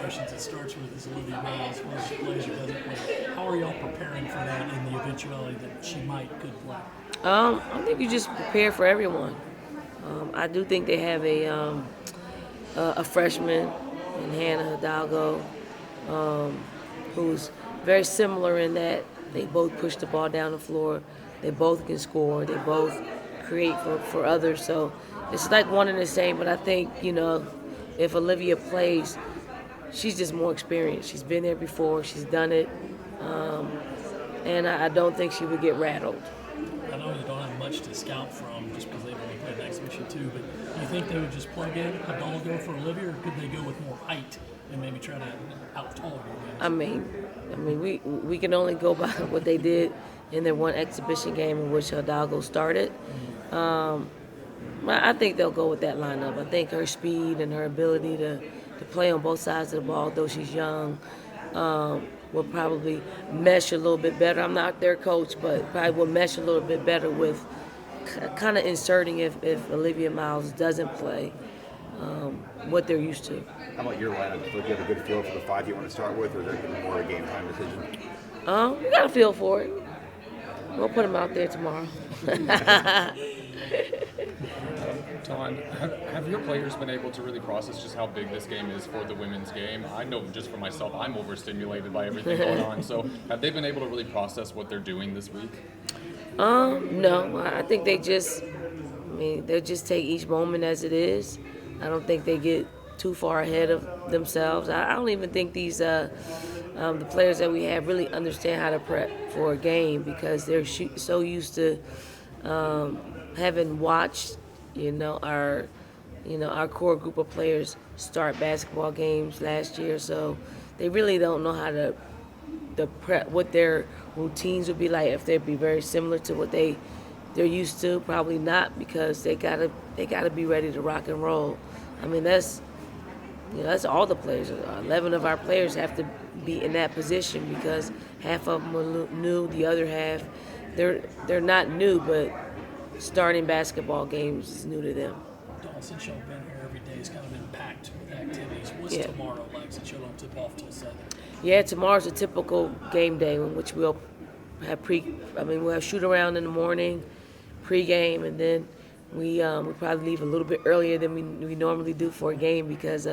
questions it starts with is Olivia Miles, whether she plays or doesn't play. How are y'all preparing for that in the eventuality that she could play? I think you just prepare for everyone. I do think they have a freshman in Hannah Hidalgo, who's very similar in that they both push the ball down the floor, they both can score, they both create for others. So it's like one and the same. But I think if Olivia plays, she's just more experienced. She's been there before. She's done it, and I don't think she would get rattled. I know you don't have much to scout from just because they've only played an exhibition too, but do you think they would just plug in Hidalgo for Olivia, or could they go with more height and maybe try to out-tall her? I mean, we can only go by what they did in their one exhibition game in which Hidalgo started. I think they'll go with that lineup. I think her speed and her ability to play on both sides of the ball, though she's young, will probably mesh a little bit better. I'm not their coach, but probably will mesh a little bit better with kind of inserting if Olivia Miles doesn't play what they're used to. How about your lineup? Do you have a good feel for the five you want to start with, or is that more a game time decision? We got a feel for it. We'll put them out there tomorrow. Ton, have your players been able to really process just how big this game is for the women's game? I know just for myself, I'm overstimulated by everything going on. So have they been able to really process what they're doing this week? No. I think they just take each moment as it is. I don't think they get too far ahead of themselves. I don't even think these the players that we have really understand how to prep for a game because they're so used to having watched our core group of players start basketball games last year. So they really don't know how to prep, what their routines would be like, if they'd be very similar to what they're used to. Probably not, because they gotta be ready to rock and roll. I mean, that's all the players. 11 of our players have to be in that position because half of them are new, the other half they're not new, but starting basketball games is new to them. Dawn, since y'all been here every day, it's kind of been packed with activities. What's tomorrow like, since y'all don't tip off till 7? Yeah, tomorrow's a typical game day in which we'll have we'll have shoot around in the morning, pregame, and then we probably leave a little bit earlier than we normally do for a game because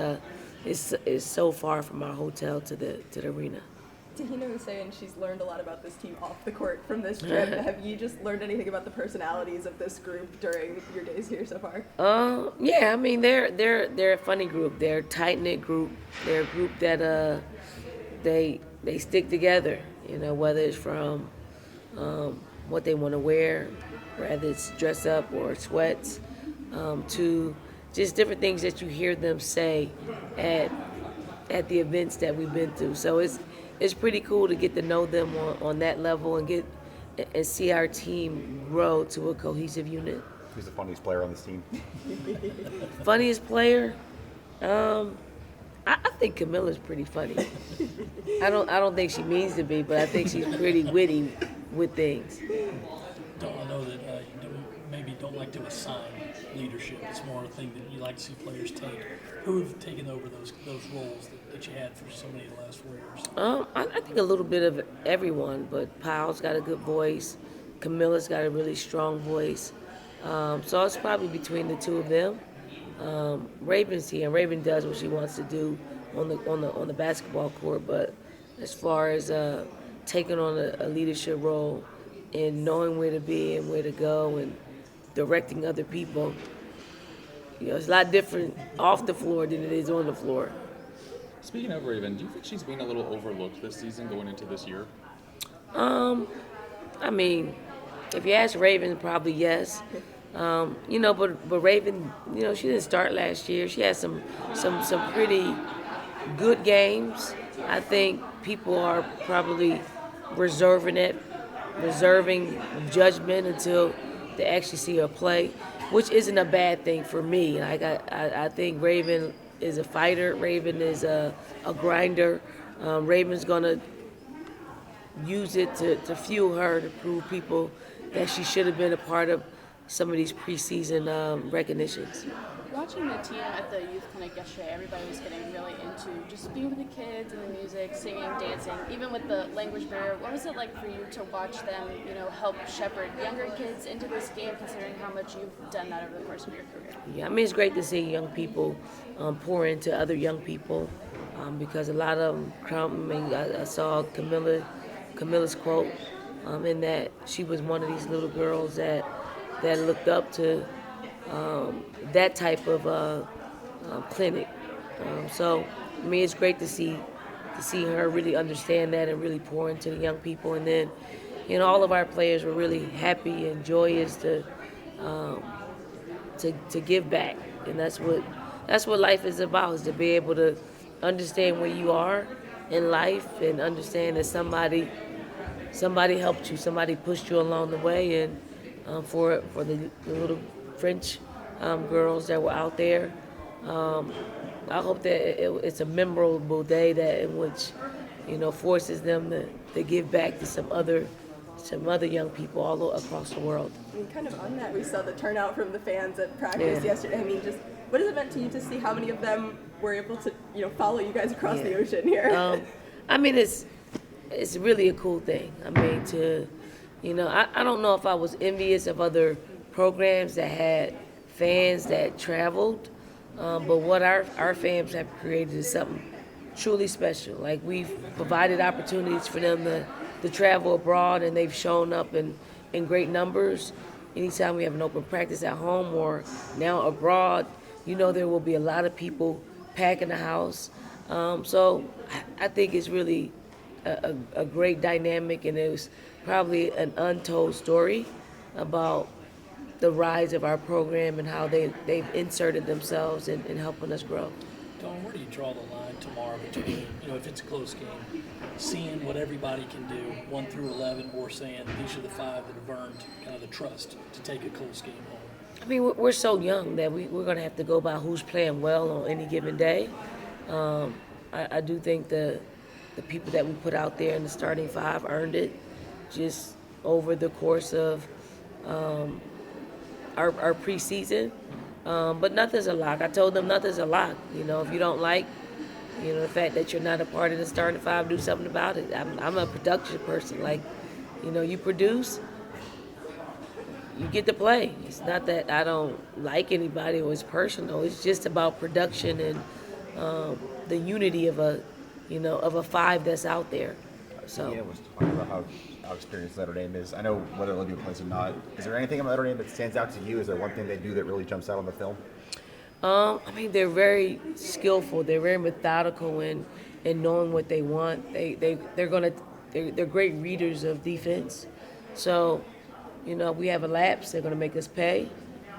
it's so far from our hotel to the arena. Tahina was saying she's learned a lot about this team off the court from this trip. Have you just learned anything about the personalities of this group during your days here so far? Yeah, I mean they're a funny group. They're a tight-knit group. They're a group that they stick together. Whether it's from what they want to wear, whether it's dress up or sweats, to just different things that you hear them say at the events that we've been through. So it's pretty cool to get to know them on that level and see our team grow to a cohesive unit. Who's the funniest player on this team? Funniest player? I think Camilla's pretty funny. I don't think she means to be, but I think she's pretty witty with things. I know that you maybe don't like to assign leadership. It's more a thing that you like to see players take. Who have taken over those roles that you had for so many of the last 4 years? I think a little bit of everyone, but Powell's got a good voice. Camilla's got a really strong voice. So it's probably between the two of them. Raven's here, and Raven does what she wants to do on the basketball court. But as far as taking on a leadership role and knowing where to be and where to go and directing other people, it's a lot different off the floor than it is on the floor. Speaking of Raven, do you think she's been a little overlooked this season going into this year? I mean, if you ask Raven, probably yes. But Raven, she didn't start last year. She had some pretty good games. I think people are probably reserving judgment until they actually see her play, which isn't a bad thing for me. I think Raven is a fighter. Raven is a grinder. Raven's gonna use it to fuel her to prove people that she should have been a part of some of these preseason recognitions. Watching the team at the youth clinic yesterday, everybody was getting really into just being with the kids and the music, singing, dancing, even with the language barrier. What was it like for you to watch them, help shepherd younger kids into this game, considering how much you've done that over the course of your career? Yeah, I mean, it's great to see young people pour into other young people because a lot of them come. I saw Camilla's quote in that she was one of these little girls that looked up to that type of clinic. So, I mean, it's great to see her really understand that and really pour into the young people. And then, all of our players were really happy and joyous to give back, and that's what life is about: is to be able to understand where you are in life and understand that somebody helped you, somebody pushed you along the way, and for the little French girls that were out there. I hope that it's a memorable day in which forces them to give back to some other young people all across the world. I mean, kind of on that, we saw the turnout from the fans at practice yesterday. I mean, just what has it meant to you to see how many of them were able to follow you guys across the ocean here? I mean, it's really a cool thing. I mean, I don't know if I was envious of other programs that had fans that traveled, but what our fans have created is something truly special. Like, we've provided opportunities for them to travel abroad, and they've shown up in great numbers. Anytime we have an open practice at home or now abroad, there will be a lot of people packing the house. So I think it's really a great dynamic, and it was probably an untold story about the rise of our program and how they've inserted themselves in helping us grow. Dawn, where do you draw the line tomorrow between, if it's a close game, seeing what everybody can do, 1 through 11, or saying these are the 5 that have earned kind of the trust to take a close game home? I mean, we're so young that we're going to have to go by who's playing well on any given day. I do think the people that we put out there in the starting 5 earned it just over the course of our preseason. But nothing's a lock. I told them nothing's a lock. If you don't like, the fact that you're not a part of the starting 5, do something about it. I'm a production person. Like, you produce, you get to play. It's not that I don't like anybody or it's personal. It's just about production and the unity of a 5 that's out there. So. Yeah, was talking about how experienced Notre Dame is. I know whether Olivia plays or not. Is there anything about Notre Dame that stands out to you? Is there one thing they do that really jumps out on the film? I mean, they're very skillful. They're very methodical in knowing what they want. They're great readers of defense. So, we have a lapse. They're gonna make us pay.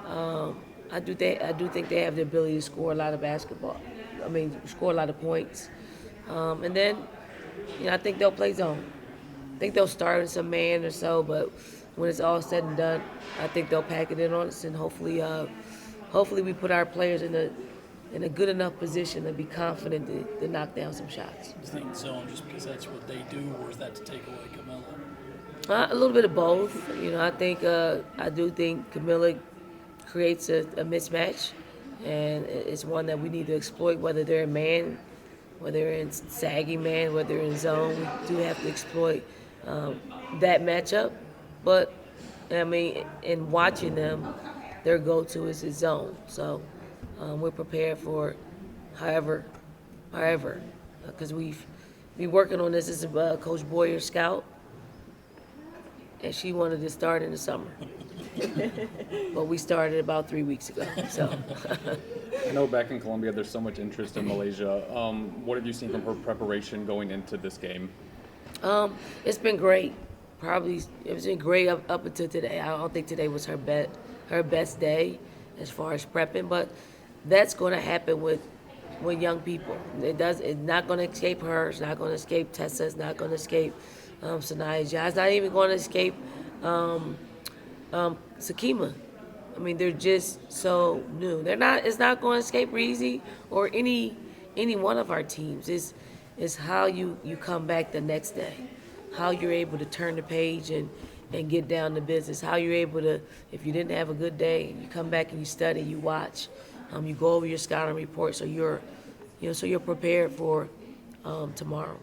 I do think they have the ability to score a lot of basketball. I mean, score a lot of points. And then, I think they'll play zone. I think they'll start with some man or so, but when it's all said and done, I think they'll pack it in on us, and hopefully we put our players in a good enough position to be confident to knock down some shots. Do you think zone just because that's what they do, or is that to take away Camilla? A little bit of both. I do think Camilla creates a mismatch, and it's one that we need to exploit, whether they're a man, whether they're in sagging man, whether they're in zone. We do have to exploit that matchup. But, I mean, in watching them, their go-to is his zone. So we're prepared for however, because we've been working on this. This is Coach Boyer's scout, and she wanted to start in the summer. But we started about 3 weeks ago. So I know back in Colombia there's so much interest in Malaysia. What have you seen from her preparation going into this game? It's been great. It's been great up until today. I don't think today was her best day as far as prepping, but that's going to happen with young people. It's not going to escape her. It's not going to escape Tessa. It's not going to escape Sanaya Jai. It's not even going to escape Sakima. I mean, they're just so new. It's not going to escape Reezy or any one of our teams. It's how you come back the next day, how you're able to turn the page and and get down to business. How you're able to, if you didn't have a good day, you come back and you study, you watch, you go over your scouting report, so you're prepared for tomorrow.